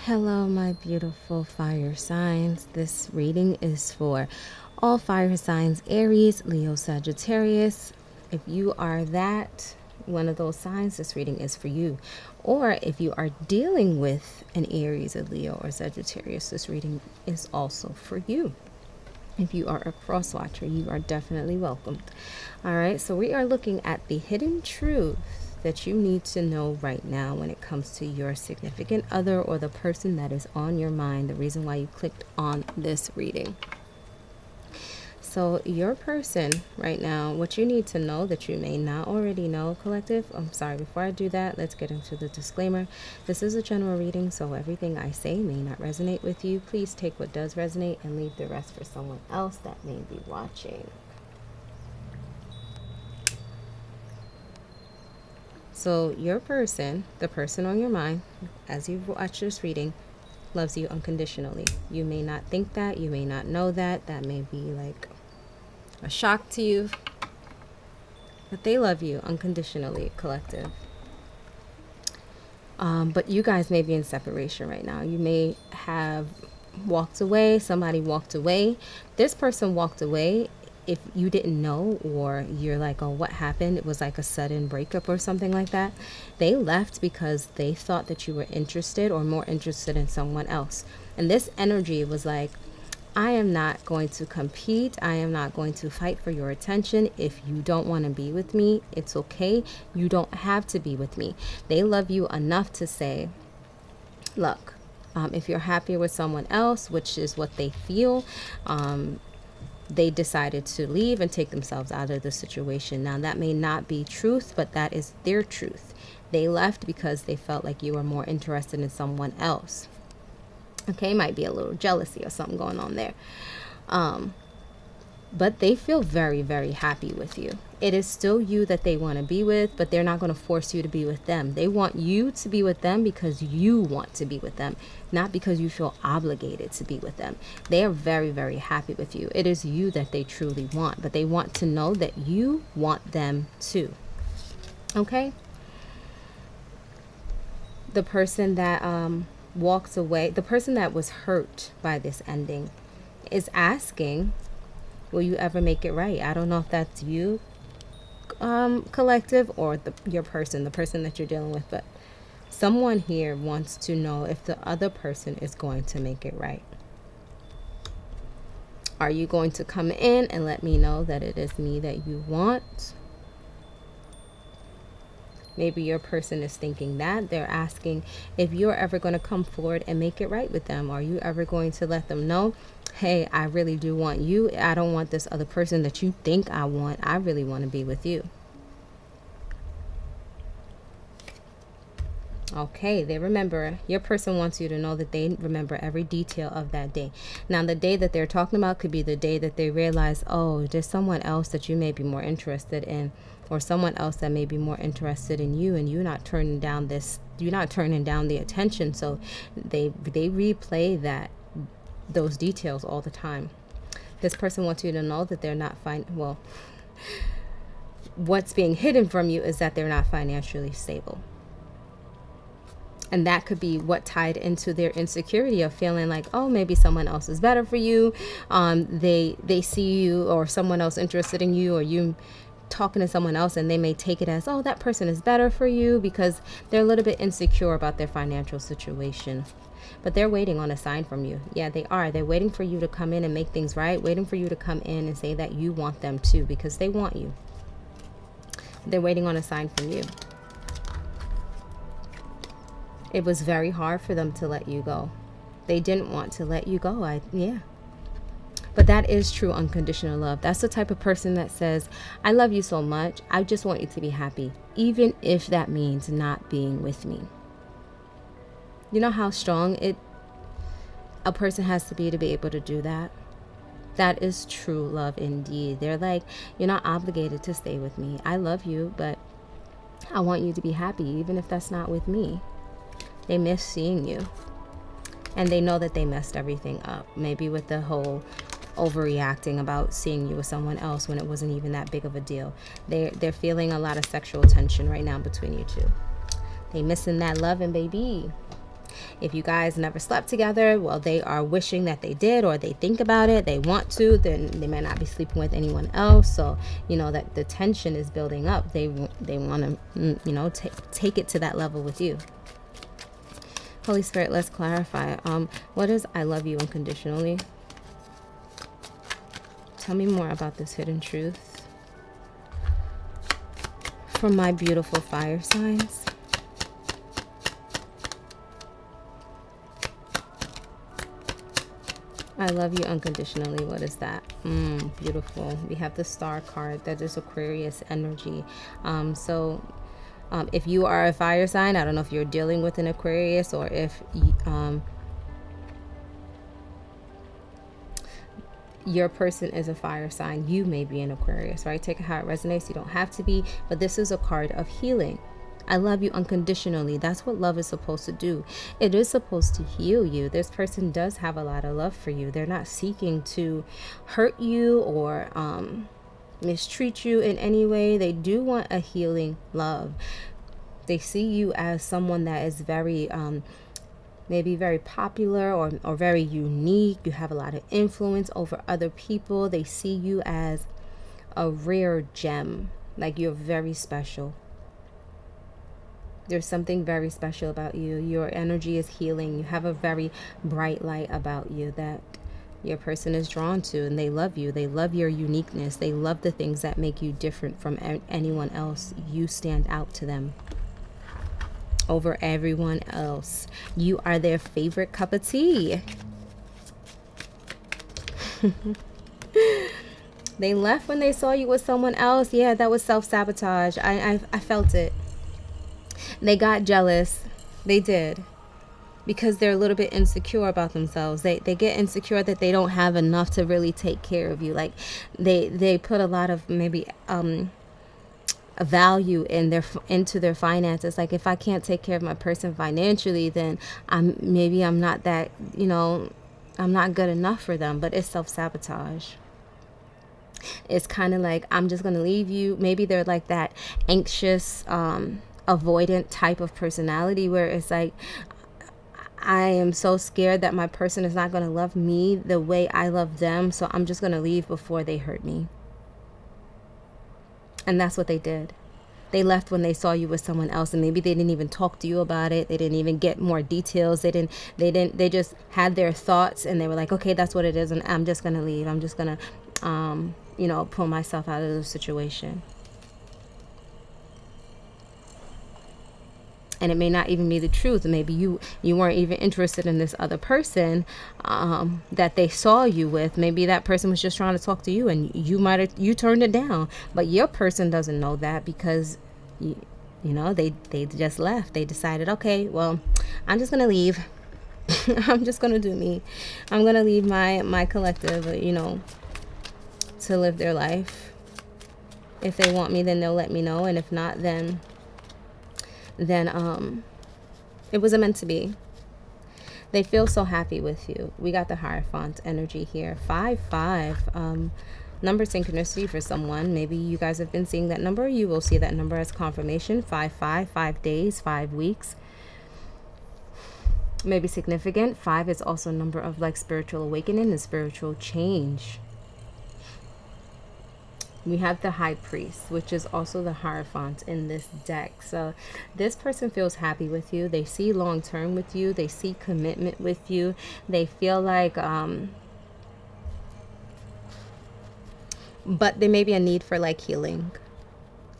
Hello, my beautiful fire signs. This reading is for all fire signs: Aries, Leo, Sagittarius. If you are one of those signs, this reading is for you. Or if you are dealing with an Aries, a Leo, or Sagittarius, this reading is also for you. If you are a cross watcher, you are definitely welcomed. All right, so we are looking at the hidden truth that you need to know right now when it comes to your significant other or the person that is on your mind, the reason why you clicked on this reading. So your person right now, what you need to know that you may not already know, collective. I'm sorry, before I do that, let's get into the disclaimer. This is a general reading, so everything I say may not resonate with you. Please take what does resonate and leave the rest for someone else that may be watching. So your person, the person on your mind, as you watch this reading, loves you unconditionally. You may not think that, you may not know that. That may be like a shock to you, but they love you unconditionally, collective. But you guys may be in separation right now. You may have walked away. Somebody walked away. This person walked away. If you didn't know, or you're like, oh, what happened? It was like a sudden breakup or something like that. They left because they thought that you were interested or more interested in someone else. And this energy was like, I am not going to compete. I am not going to fight for your attention. If you don't want to be with me, it's okay. You don't have to be with me. They love you enough to say, look, if you're happier with someone else, which is what they feel, they decided to leave and take themselves out of the situation. Now, that may not be truth, but that is their truth. They left because they felt like you were more interested in someone else. Okay, might be a little jealousy or something going on there. But they feel very, very happy with you. It is still you that they want to be with, but they're not going to force you to be with them. They want you to be with them because you want to be with them, not because you feel obligated to be with them. They are very, very happy with you. It is you that they truly want, but they want to know that you want them too. Okay? The person that walks away, the person that was hurt by this ending, is asking, will you ever make it right? I don't know if that's you, collective, or your person, the person that you're dealing with, but someone here wants to know if the other person is going to make it right. Are you going to come in and let me know that it is me that you want? Maybe your person is thinking that. They're asking if you're ever going to come forward and make it right with them. Are you ever going to let them know, hey, I really do want you. I don't want this other person that you think I want. I really want to be with you. Okay, they remember. Your person wants you to know that they remember every detail of that day. Now, the day that they're talking about could be the day that they realize, oh, there's someone else that you may be more interested in, or someone else that may be more interested in you, and you're not turning down the attention. So they replay those details all the time. This person wants you to know that they're not what's being hidden from you is that they're not financially stable. And that could be what tied into their insecurity of feeling like, oh, maybe someone else is better for you. They see you or someone else interested in you, or you talking to someone else, and they may take it as, oh, that person is better for you, because they're a little bit insecure about their financial situation. But they're waiting on a sign from you. Yeah, they are. They're waiting for you to come in and make things right, waiting for you to come in and say that you want them too, because they want you. They're waiting on a sign from you. It was very hard for them to let you go. They didn't want to let you go. But that is true unconditional love. That's the type of person that says, I love you so much. I just want you to be happy, even if that means not being with me. You know how strong a person has to be able to do that? That is true love indeed. They're like, you're not obligated to stay with me. I love you, but I want you to be happy, even if that's not with me. They miss seeing you. And they know that they messed everything up. Maybe with the whole overreacting about seeing you with someone else when it wasn't even that big of a deal. They're feeling a lot of sexual tension right now between you two. They missing that loving, baby. If you guys never slept together, well, they are wishing that they did, or they think about it, they want to, then they might not be sleeping with anyone else. So, you know, that the tension is building up. They want to, you know, take it to that level with you. Holy Spirit, let's clarify. What is I love you unconditionally? Tell me more about this hidden truth from my beautiful fire signs. I love you unconditionally. What is that? Beautiful. We have the Star card. That is Aquarius energy. If you are a fire sign, I don't know if you're dealing with an Aquarius, or if your person is a fire sign, you may be an Aquarius, right? Take it how it resonates. You don't have to be, but this is a card of healing. I love you unconditionally. That's what love is supposed to do. It is supposed to heal you. This person does have a lot of love for you. They're not seeking to hurt you or mistreat you in any way. They do want a healing love. They see you as someone that is very maybe very popular or very unique. You have a lot of influence over other people. They see you as a rare gem, like you're very special. There's something very special about you. Your energy is healing. You have a very bright light about you that your person is drawn to, and they love you. They love your uniqueness. They love the things that make you different from anyone else. You stand out to them over everyone else. You are their favorite cup of tea. They left when they saw you with someone else. Yeah, that was self-sabotage. I felt it. They got jealous. They did. Because they're a little bit insecure about themselves. They get insecure that they don't have enough to really take care of you. Like they put a lot of maybe a value into their finances. Like, if I can't take care of my person financially, then I'm not that, you know, I'm not good enough for them. But it's self-sabotage. It's kind of like, I'm just gonna leave you. Maybe they're like that anxious avoidant type of personality, where it's like, I am so scared that my person is not going to love me the way I love them, so I'm just going to leave before they hurt me. And that's what they did. They left when they saw you with someone else, and maybe they didn't even talk to you about it. They didn't even get more details. They just had their thoughts, and they were like, okay, that's what it is, and I'm just going to leave. I'm just going to, you know, pull myself out of the situation. And it may not even be the truth. Maybe you weren't even interested in this other person that they saw you with. Maybe that person was just trying to talk to you, and you turned it down. But your person doesn't know that, because you know, they just left. They decided, okay, well, I'm just gonna leave. I'm just gonna do me. I'm gonna leave my collective, you know, to live their life. If they want me, then they'll let me know, and if not, then it wasn't meant to be. They feel so happy with you. We got the Hierophant energy here. 5-5, number synchronicity for someone. Maybe you guys have been seeing that number. You will see that number as confirmation. 5-5, 5 days, 5 weeks. Maybe significant. 5 is also a number of like spiritual awakening and spiritual change. We have the High Priest, which is also the Hierophant in this deck. So this person feels happy with you. They see long term with you. They see commitment with you. They feel like, but there may be a need for like healing.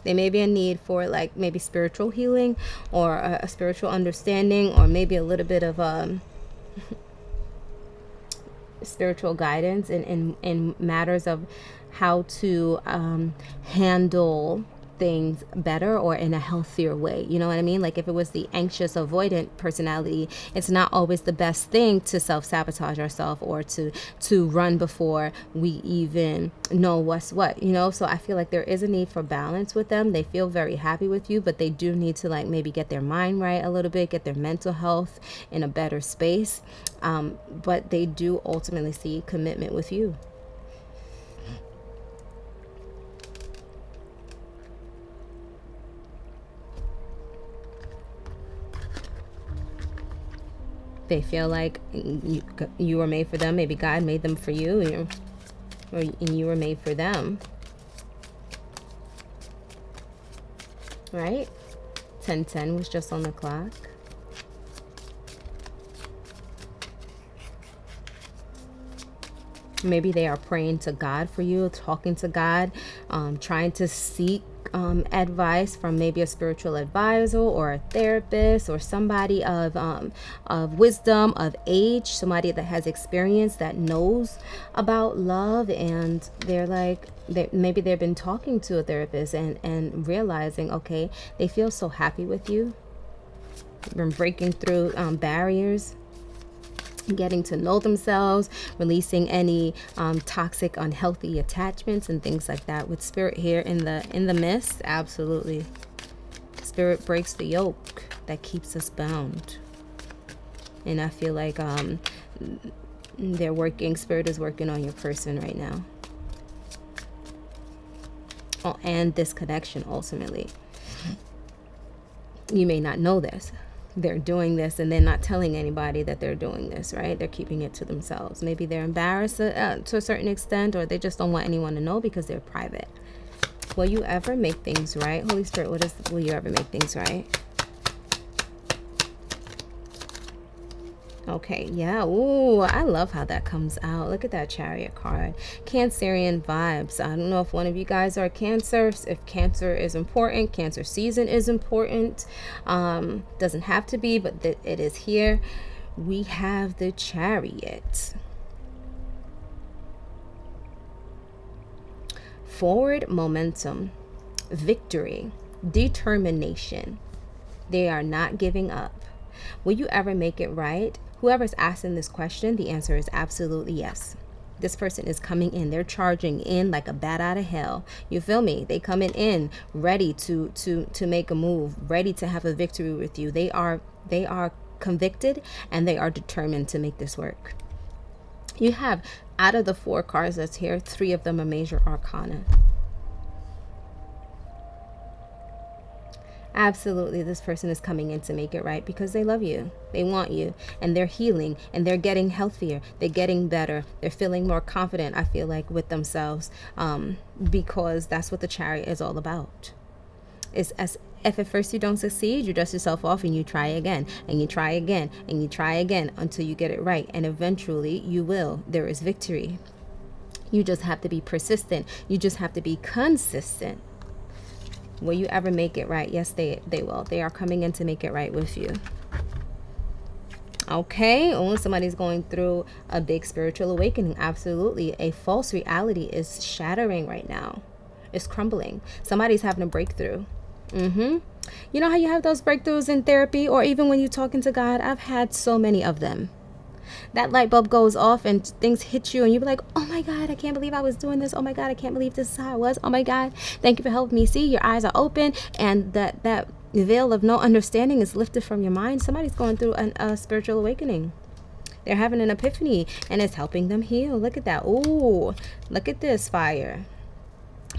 There may be a need for like maybe spiritual healing, or a spiritual understanding, or maybe a little bit of spiritual guidance in matters of how to handle things better or in a healthier way. You know what I mean? Like, if it was the anxious avoidant personality, it's not always the best thing to self-sabotage ourselves, or to run before we even know what's what, you know? So I feel like there is a need for balance with them. They feel very happy with you, but they do need to like maybe get their mind right a little bit, get their mental health in a better space. But they do ultimately see commitment with you. They feel like you were made for them. Maybe God made them for you, and you were made for them. Right? 10:10 was just on the clock. Maybe they are praying to God for you, talking to God, trying to seek advice from maybe a spiritual advisor or a therapist or somebody of wisdom, of age, somebody that has experience, that knows about love. And they're like, maybe they've been talking to a therapist and realizing, okay, they feel so happy with you. Been breaking through barriers, getting to know themselves, releasing any toxic, unhealthy attachments and things like that. With spirit here in the mist, absolutely. Spirit breaks the yoke that keeps us bound. And I feel like spirit is working on your person right now. Oh, and this connection ultimately. You may not know this. They're doing this and they're not telling anybody that they're doing this, right? They're keeping it to themselves. Maybe they're embarrassed to a certain extent, or they just don't want anyone to know because they're private. Will you ever make things right? Holy Spirit, will you ever make things right? Okay, yeah. Ooh, I love how that comes out. Look at that Chariot card. Cancerian vibes. I don't know if one of you guys are Cancers. If Cancer is important, Cancer season is important. Doesn't have to be, but it is here. We have the Chariot. Forward momentum, victory, determination. They are not giving up. Will you ever make it right? Whoever's asking this question, the answer is absolutely yes. This person is coming in. They're charging in like a bat out of hell. You feel me? They coming in ready to make a move, ready to have a victory with you. They are convicted and they are determined to make this work. You have, out of the 4 cards that's here, 3 of them are major arcana. Absolutely, this person is coming in to make it right because they love you. They want you, and they're healing, and they're getting healthier. They're getting better. They're feeling more confident, I feel like, with themselves, because that's what the Chariot is all about. It's as if at first you don't succeed, you dust yourself off and you try again, and you try again, and you try again until you get it right, and eventually you will. There is victory. You just have to be persistent. You just have to be consistent. Will you ever make it right? Yes, they will. They are coming in to make it right with you. Okay, somebody's going through a big spiritual awakening. Absolutely. A false reality is shattering right now. It's crumbling. Somebody's having a breakthrough. You know how you have those breakthroughs in therapy, or even when you're talking to God? I've had so many of them. That light bulb goes off and things hit you and you be like, oh my God, I can't believe I was doing this. Oh my God, I can't believe this is how I was. Oh my God, thank you for helping me see. Your eyes are open, and that veil of no understanding is lifted from your mind. Somebody's going through a spiritual awakening. They're having an epiphany and it's helping them heal. Look at that. Ooh, look at this fire.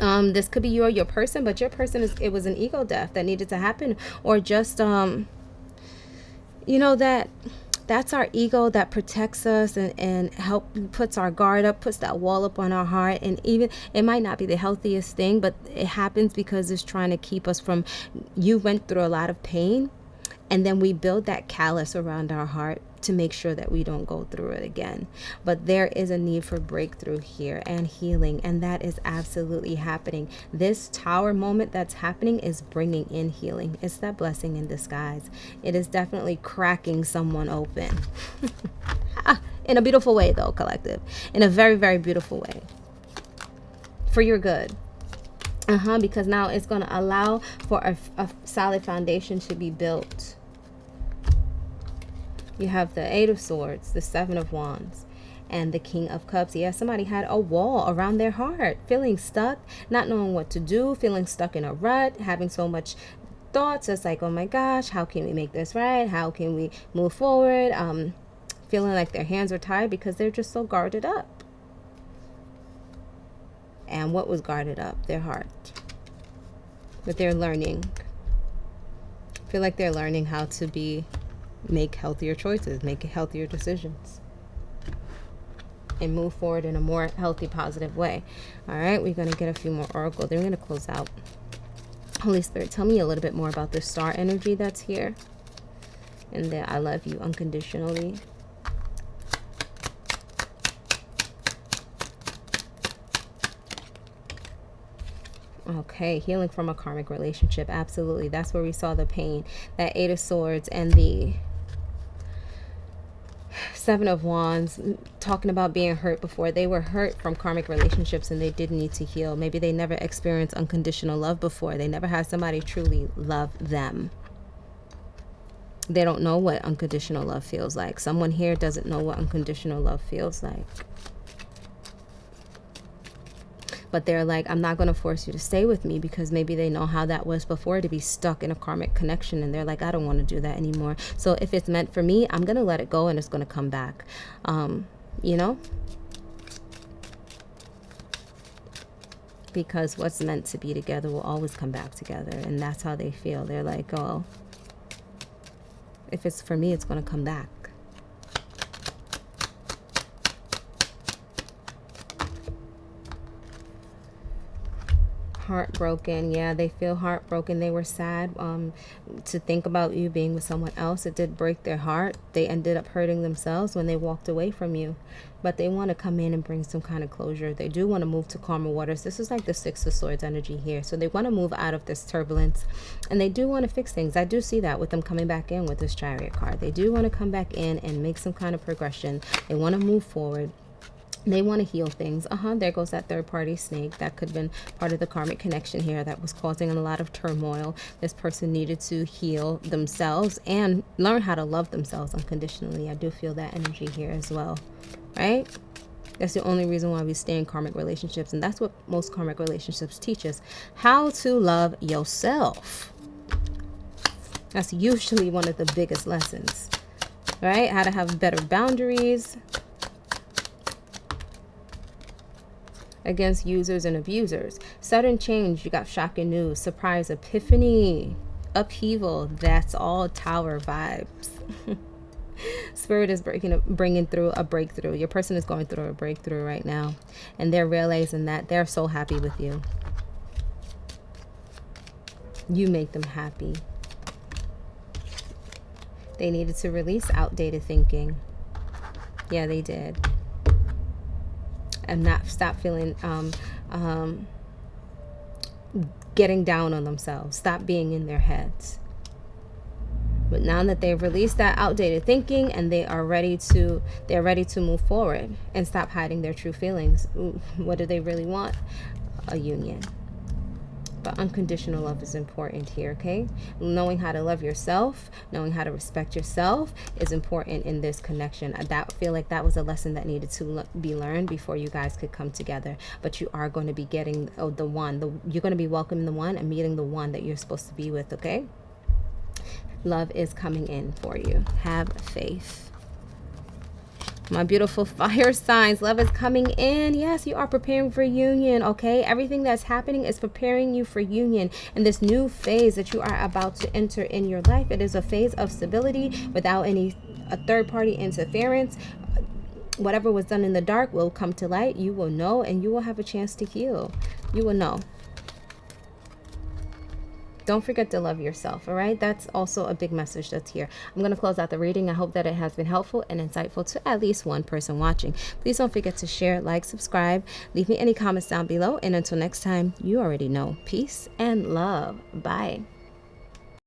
This could be you or your person, but your person it was an ego death that needed to happen, or just that's our ego that protects us and puts our guard up, puts that wall up on our heart. And even it might not be the healthiest thing, but it happens because it's trying to keep us from, you went through a lot of pain, and then we build that callus around our heart to make sure that we don't go through it again. But there is a need for breakthrough here and healing, and that is absolutely happening. This tower moment that's happening is bringing in healing. It's that blessing in disguise. It is definitely cracking someone open. In a beautiful way though, collective. In a very, very beautiful way. For your good. Because now it's going to allow for a solid foundation to be built. You have the 8 of Swords, the 7 of Wands, and the King of Cups. Yeah, somebody had a wall around their heart, feeling stuck, not knowing what to do, feeling stuck in a rut, having so much thoughts. It's like, oh my gosh, how can we make this right? How can we move forward? Feeling like their hands are tied because they're just so guarded up. And what was guarded up? Their heart. But they're learning. I feel like they're learning how to be make healthier choices, make healthier decisions, and move forward in a more healthy, positive way. All right, we're going to get a few more oracle. Then we're going to close out. Holy Spirit, tell me a little bit more about the star energy that's here. And the I love you unconditionally. Okay, healing from a karmic relationship. Absolutely. That's where we saw the pain. That Eight of Swords and the Seven of Wands, talking about being hurt before. They were hurt from karmic relationships and they did need to heal. Maybe they never experienced unconditional love before. They never had somebody truly love them. They don't know what unconditional love feels like. Someone here doesn't know what unconditional love feels like. But they're like, I'm not going to force you to stay with me, because maybe they know how that was before, to be stuck in a karmic connection. And they're like, I don't want to do that anymore. So if it's meant for me, I'm going to let it go and it's going to come back. You know, because what's meant to be together will always come back together. And that's how they feel. They're like, oh, if it's for me, it's going to come back. Heartbroken. Yeah, they feel heartbroken. They were sad to think about you being with someone else. It did break their heart. They ended up hurting themselves when they walked away from you. But they want to come in and bring some kind of closure. They do want to move to calmer waters. This is like the Six of Swords energy here. So they want to move out of this turbulence. And they do want to fix things. I do see that with them coming back in with this Chariot card. They do want to come back in and make some kind of progression. They want to move forward. They want to heal things. There goes that third party snake. That could have been part of the karmic connection here that was causing a lot of turmoil. This person needed to heal themselves and learn how to love themselves unconditionally. I do feel that energy here as well, right? That's the only reason why we stay in karmic relationships. And that's what most karmic relationships teach us, how to love yourself. That's usually one of the biggest lessons, right? How to have better boundaries against users and abusers. Sudden change, you got shocking news, surprise, epiphany, upheaval. That's all Tower vibes. Spirit is bringing through a breakthrough. Your person is going through a breakthrough right now, and they're realizing that they're so happy with you. You make them happy. They needed to release outdated thinking. Yeah, they did. And not stop feeling getting down on themselves. Stop being in their heads. But now that they've released that outdated thinking and they're ready to move forward and stop hiding their true feelings. Ooh, what do they really want? A union. But unconditional love is important here, okay? Knowing how to love yourself, knowing how to respect yourself is important in this connection. I feel like that was a lesson that needed to be learned before you guys could come together. But you are going to be getting the one. You're going to be welcoming the one and meeting the one that you're supposed to be with, okay? Love is coming in for you. Have faith. My beautiful fire signs, love is coming in. Yes, you are preparing for union, okay? Everything that's happening is preparing you for union. And this new phase that you are about to enter in your life, it is a phase of stability without any third-party interference. Whatever was done in the dark will come to light. You will know, and you will have a chance to heal. You will know. Don't forget to love yourself, all right? That's also a big message that's here. I'm going to close out the reading. I hope that it has been helpful and insightful to at least one person watching. Please don't forget to share, like, subscribe. Leave me any comments down below. And until next time, you already know. Peace and love. Bye.